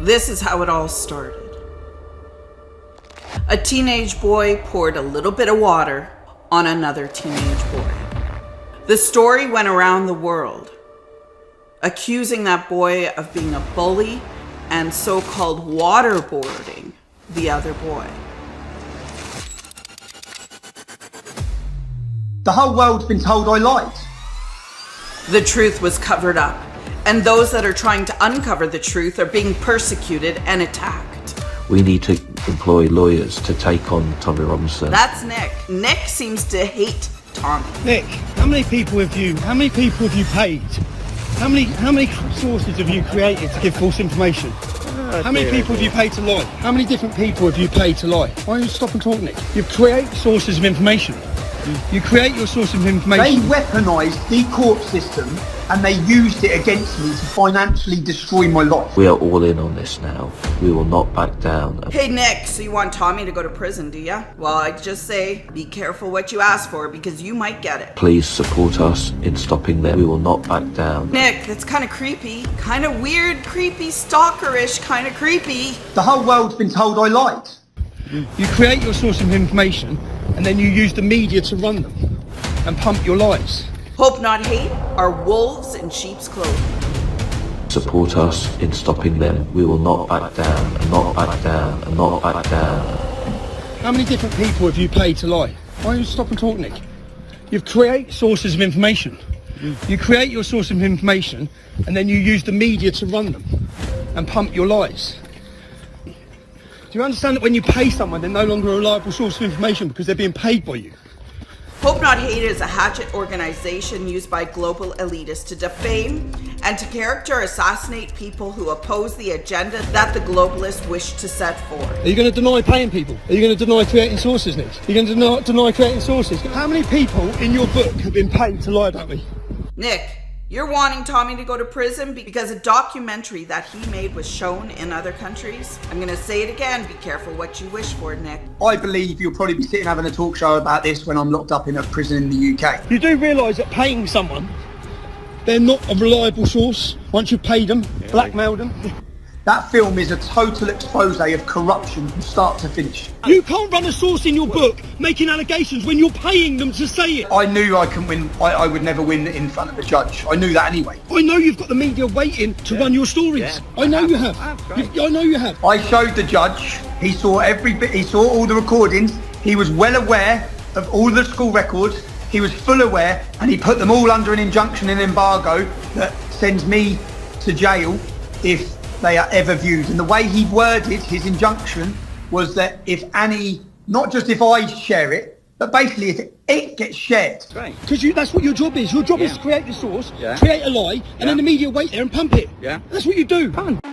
This is how it all started. A teenage boy poured a little bit of water on another teenage boy. The story went around the world, accusing that boy of being a bully and so-called waterboarding the other boy. The whole world's been told I lied. The truth was covered up, and those that are trying to uncover the truth are being persecuted and attacked. We need to employ lawyers to take on Tommy Robinson. That's Nick. Nick seems to hate Tommy. Nick, how many people have you paid? How many sources have you created to give false information? How many people have you paid to lie? How many different people have you paid to lie? Why don't you stop and talk, Nick? You create sources of information. You create your source of information. They weaponised the court system and they used it against me to financially destroy my life. We are all in on this now. We will not back down. Hey Nick, so you want Tommy to go to prison, do ya? Well, I'd just say, be careful what you ask for because you might get it. Please support us in stopping them. We will not back down. Nick, that's kind of creepy. Kind of weird, creepy, stalkerish, kind of creepy. The whole world's been told I lied. You create your source of information and then you use the media to run them and pump your lies. Hope not hate are wolves in sheep's clothing. Support us in stopping them. We will not back down, and not back down, and not back down. How many different people have you paid to lie? Why don't you stop and talk, Nick? You create sources of information. You create your source of information and then you use the media to run them and pump your lies. Do you understand that when you pay someone, they're no longer a reliable source of information because they're being paid by you? Hope Not Hate is a hatchet organization used by global elitists to defame and to character assassinate people who oppose the agenda that the globalists wish to set forth. Are you going to deny paying people? Are you going to deny creating sources, Nick? Are you going to deny creating sources? How many people in your book have been paid to lie about me? Nick, you're wanting Tommy to go to prison because a documentary that he made was shown in other countries. I'm going to say it again, be careful what you wish for, Nick. I believe you'll probably be sitting having a talk show about this when I'm locked up in a prison in the UK. You do realise that paying someone, they're not a reliable source once you've paid them, blackmailed them. That film is a total expose of corruption from start to finish. You can't run a source in your book making allegations when you're paying them to say it. I knew I couldn't win. I would never win in front of a judge. I knew that anyway. I know you've got the media waiting to run your stories. I know you have. I know you have. I showed the judge. He saw every bit. He saw all the recordings. He was well aware of all the school records. He was full aware, and he put them all under an injunction and embargo that sends me to jail if they are ever viewed. And the way he worded his injunction was that if Annie, not just if I share it, but basically if it gets shared. Right. Because that's what your job is. Your job is to create the source, create a lie, and then the media wait there and pump it. Yeah. That's what you do. Come on.